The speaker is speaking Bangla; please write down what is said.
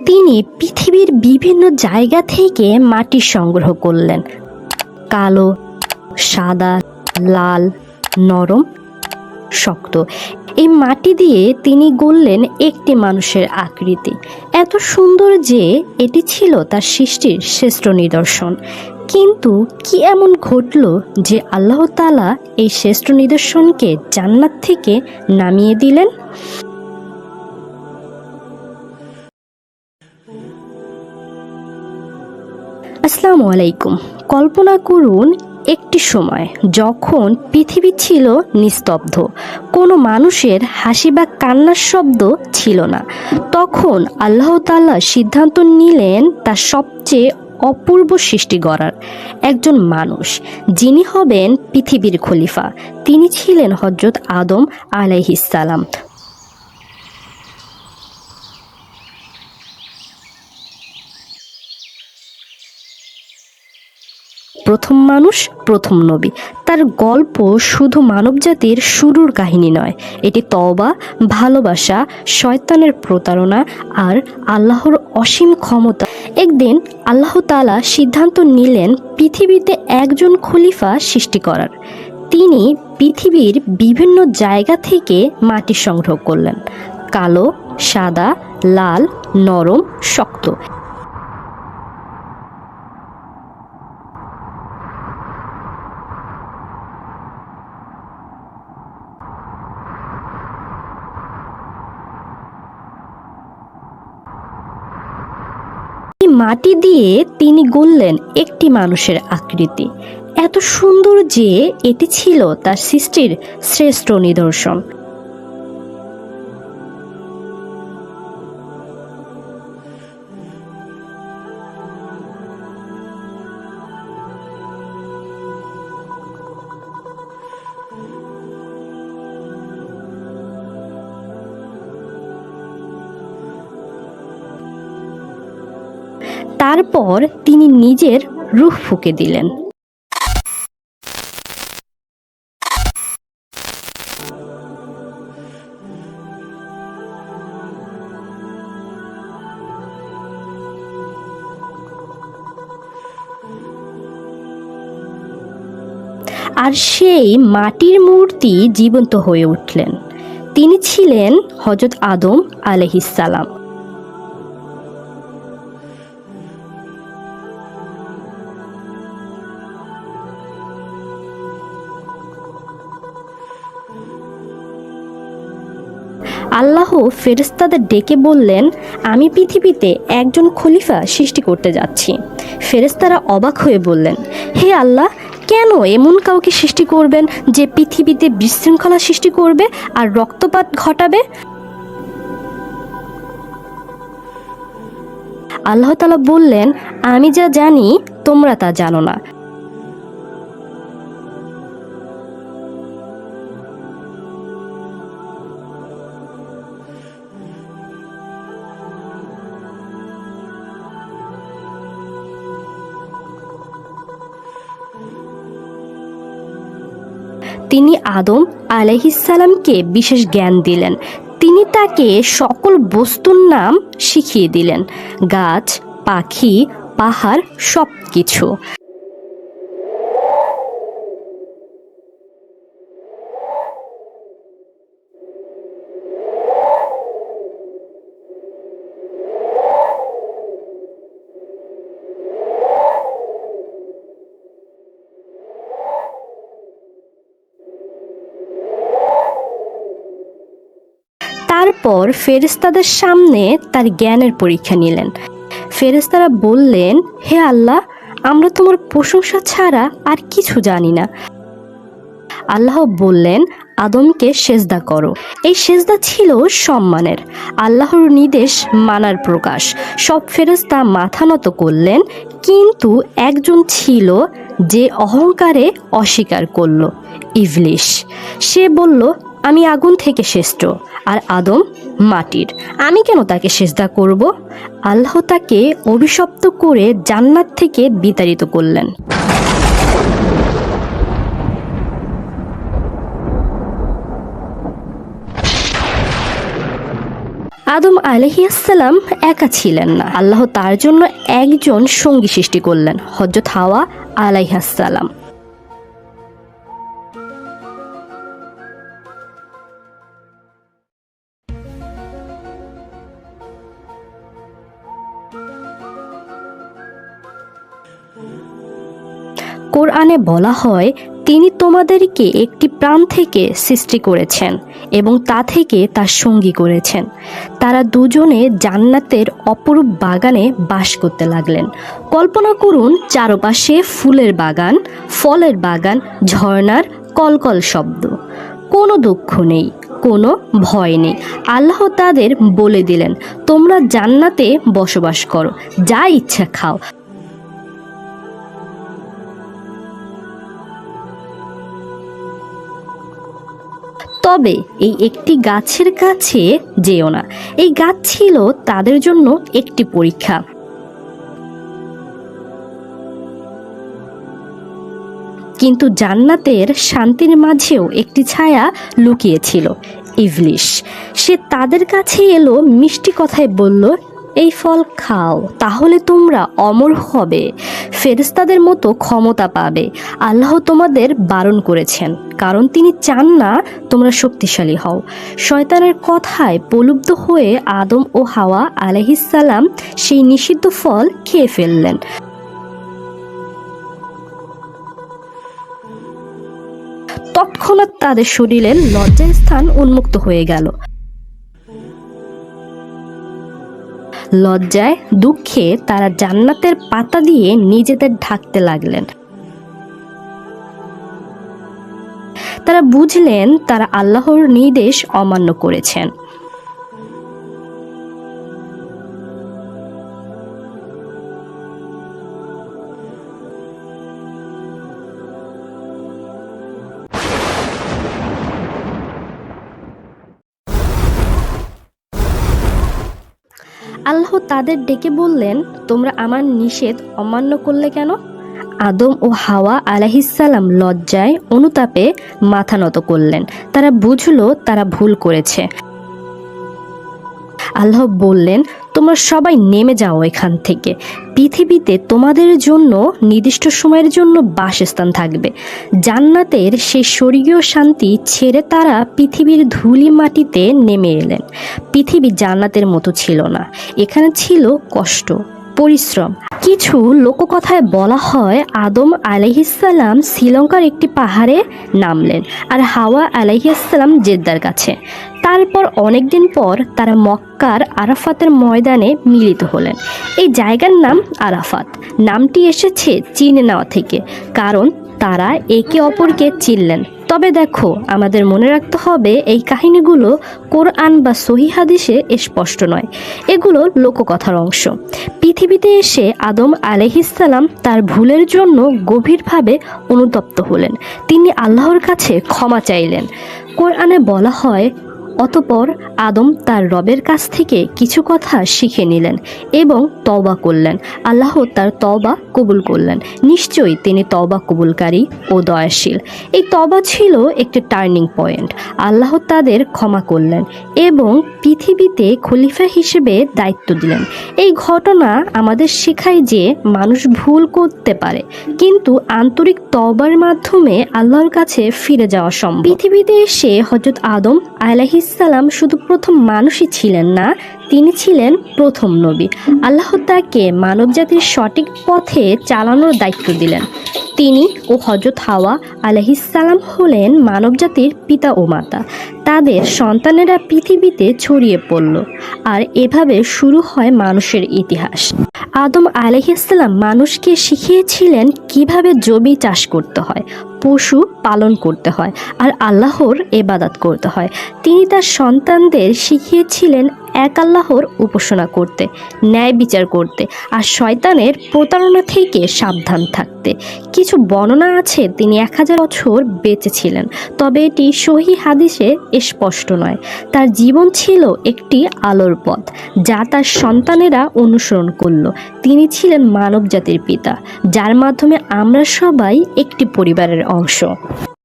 তিনি পৃথিবীর বিভিন্ন জায়গা থেকে মাটি সংগ্রহ করলেন, কালো, সাদা, লাল, নরম, শক্ত। এই মাটি দিয়ে তিনি গড়লেন একটি মানুষের আকৃতি, এত সুন্দর যে এটি ছিল তার সৃষ্টির শ্রেষ্ঠ নিদর্শন। কিন্তু কি এমন ঘটল যে আল্লাহ তাআলা এই শ্রেষ্ঠ নিদর্শনকে জান্নাত থেকে নামিয়ে দিলেন? আসসালামু আলাইকুম। কল্পনা করুন একটি সময় যখন পৃথিবী ছিল নিস্তব্ধ, কোনো মানুষের হাসি বা কান্নার শব্দ ছিল না। তখন আল্লাহ তাআলা সিদ্ধান্ত নিলেন তার সবচেয়ে অপূর্ব সৃষ্টি গড়ার একজন মানুষ, যিনি হবেন পৃথিবীর খলিফা। তিনি ছিলেন হযরত আদম আলাইহিস সালাম। প্রথম মানুষ, প্রথম নবী। তার গল্প শুধু মানবজাতির শুরুর কাহিনী নয়, এটি তওবা, ভালোবাসা, শয়তানের প্রতারণা আর আল্লাহর অসীম ক্ষমতা। একদিন আল্লাহ তাআলা সিদ্ধান্ত নিলেন পৃথিবীতে একজন খলিফা সৃষ্টি করার। তিনি পৃথিবীর বিভিন্ন জায়গা থেকে মাটি সংগ্রহ করলেন, কালো, সাদা, লাল, নরম, শক্ত। মাটি দিয়ে তিনি গড়লেন একটি মানুষের আকৃতি, এত সুন্দর যে এটি ছিল তার সৃষ্টির শ্রেষ্ঠ নিদর্শন। তারপর তিনি নিজের রূহ ফুঁকে দিলেন। আর সেই মাটির মূর্তি জীবন্ত হয়ে উঠলেন। তিনি ছিলেন হযরত আদম আলাইহিস সালাম। আল্লাহ ফেরেশতাদের ডেকে বললেন, আমি পৃথিবীতে একজন খলিফা সৃষ্টি করতে যাচ্ছি। ফেরেশতারা অবাক হয়ে বললেন, হে আল্লাহ, কেন এমন কাউকে সৃষ্টি করবেন যে পৃথিবীতে বিশৃঙ্খলা সৃষ্টি করবে আর রক্তপাত ঘটাবে? আল্লাহ তাআলা বললেন, আমি যা জানি তোমরা তা জানো না। তিনি আদম আলাইহিস সালামকে বিশেষ জ্ঞান দিলেন। তিনি তাকে সকল বস্তুর নাম শিখিয়ে দিলেন, গাছ, পাখি, পাহাড়, সব কিছু। তারপর ফেরেশতাদের সামনে তার জ্ঞানের পরীক্ষা নিলেন। ফেরেশতারা বললেন, হে আল্লাহ, আমরা তোমার প্রশংসা ছাড়া আর কিছু জানি না। আল্লাহ বললেন, আদমকে সেজদা করো। এই সেজদা ছিল সম্মানের, আল্লাহর নির্দেশ মানার প্রকাশ। সব ফেরেশতা মাথা নত করলেন, কিন্তু একজন ছিল যে অহংকারে অস্বীকার করল, ইবলিস। সে বলল, আমি আগুন থেকে শ্রেষ্ঠ আর আদম মাটির, আমি কেন তাকে সেজদা করব? আল্লাহ তাকে অভিশপ্ত করে জান্নাত থেকে বিতাড়িত করলেন। আদম আলাইহিসসালাম একা ছিলেন না, আল্লাহ তার জন্য একজন সঙ্গী সৃষ্টি করলেন, হযরত হাওয়া আলাইহিসসালাম। কোরআনে বলা হয়, তিনি তোমাদেরকে একটি প্রাণ থেকে সৃষ্টি করেছেন এবং তা থেকে তার সঙ্গী করেছেন। তারা দুজনে জান্নাতের অপরূপ বাগানে বাস করতে লাগলেন। কল্পনা করুন, চারপাশে ফুলের বাগান, ফলের বাগান, ঝর্ণার কলকল শব্দ। কোনো দুঃখ নেই, কোনো ভয় নেই। আল্লাহ তাদের বলে দিলেন, তোমরা জান্নাতে বসবাস করো, যা ইচ্ছা খাও। তবে এই একটি গাছের কাছে যেও না। এই গাছ ছিল তাদের জন্য একটি পরীক্ষা। কিন্তু জান্নাতের শান্তির মাঝেও একটি ছায়া লুকিয়েছিল, ইবলিশ। সে তাদের কাছে এলো, মিষ্টি কথায় বলল, এই ফল খাও, তাহলে তোমরা অমর হবে, ফেরেশতাদের মতো ক্ষমতা পাবে। আল্লাহ তোমাদের বারণ করেছেন, কারণ তিনি চান না তোমরা শক্তিশালী হও। শয়তানের কথায় প্রলুব্ধ হয়ে আদম ও হাওয়া আলাইহিসসালাম সেই নিষিদ্ধ ফল খেয়ে ফেললেন। তৎক্ষণাৎ তাদের শরীরের লজ্জার স্থান উন্মুক্ত হয়ে গেল। লজ্জায় দুঃখে তারা জান্নাতের পাতা দিয়ে নিজেদের ঢাকতে লাগলেন। তারা বুঝলেন তারা আল্লাহর নির্দেশ অমান্য করেছেন। আল্লাহ তাদের ডেকে বললেন, তোমরা আমার নিষেধ অমান্য করলে কেন? আদম ও হাওয়া আলাইহিসসালাম লজ্জায় অনুতাপে মাথা নত করলেন। তারা বুঝলো তারা ভুল করেছে। আল্লাহ বললেন, তোমরা সবাই নেমে যাও এখান থেকে। পৃথিবীতে তোমাদের জন্য নির্দিষ্ট সময়ের জন্য বাসস্থান থাকবে। জান্নাতের সেই স্বর্গীয় শান্তি ছেড়ে তারা পৃথিবীর ধুলি মাটিতে নেমে এলেন। পৃথিবী জান্নাতের মতো ছিল না, এখানে ছিল কষ্ট, পরিশ্রম। কিছু লোককথায় বলা হয়, আদম আলাইহিসসালাম শ্রীলঙ্কার একটি পাহাড়ে নামলেন আর হাওয়া আলাইহিসসালাম জেদ্দার কাছে। তারপর অনেকদিন পর তারা মক্কার আরাফাতের ময়দানে মিলিত হলেন। এই জায়গার নাম আরাফাত। নামটি এসেছে চিনে নেওয়া থেকে, কারণ তারা একে অপরকে চিনলেন। তবে দেখো, আমাদের মনে রাখতে হবে এই কাহিনীগুলো কোরআন বা সহিহ হাদিসে স্পষ্ট নয়, এগুলো লোককথার অংশ। পৃথিবীতে এসে আদম আলাইহিসসালাম তার ভুলের জন্য গভীরভাবে অনুতপ্ত হলেন। তিনি আল্লাহর কাছে ক্ষমা চাইলেন। কোরআনে বলা হয়, অতঃপর আদম তার রবের কাছ থেকে কিছু কথা শিখে নিলেন এবং তওবা করলেন। আল্লাহ তার তওবা কবুল করলেন। নিশ্চয়ই তিনি তওবা কবুলকারী ও দয়াশীল। এই তওবা ছিল একটি টার্নিং পয়েন্ট। আল্লাহ তাদের ক্ষমা করলেন এবং পৃথিবীতে খলিফা হিসেবে দায়িত্ব দিলেন। এই ঘটনা আমাদের শেখায় যে মানুষ ভুল করতে পারে, কিন্তু আন্তরিক তওবার মাধ্যমে আল্লাহর কাছে ফিরে যাওয়া সম্ভব। পৃথিবীতে এসে হযরত আদম আলাইহিসসালাম শুধু প্রথম মানুষই ছিলেন না, তিনি ছিলেন প্রথম নবী। আল্লাহ তাকে মানবজাতির সঠিক পথে চালানোর দায়িত্ব দিলেন। তিনি ও হযরত হাওয়া আলাইহিসসালাম হলেন মানবজাতির পিতা ও মাতা। তাদের সন্তানেরা পৃথিবীতে ছড়িয়ে পড়ল, আর এভাবে শুরু হয় মানুষের ইতিহাস। আদম আলাইহিসসালাম মানুষকে শিখিয়েছিলেন কিভাবে জমি চাষ করতে হয়, পশু পালন করতে হয়, আর আল্লাহর ইবাদত করতে হয়। তিনি তার সন্তানদের শিখিয়েছিলেন এক আল্লাহর উপাসনা করতে, ন্যায় বিচার করতে, আর শয়তানের প্রতারণা থেকে সাবধান থাকতে। কিছু বর্ণনা আছে তিনি 1000 বছর বেঁচে ছিলেন, তবে এটি সহিহ হাদিসে স্পষ্ট নয়। তার জীবন ছিল একটি আলোর পথ, যা তার সন্তানেরা অনুসরণ করল। তিনি ছিলেন মানবজাতির পিতা, যার মাধ্যমে আমরা সবাই একটি পরিবারের অংশ।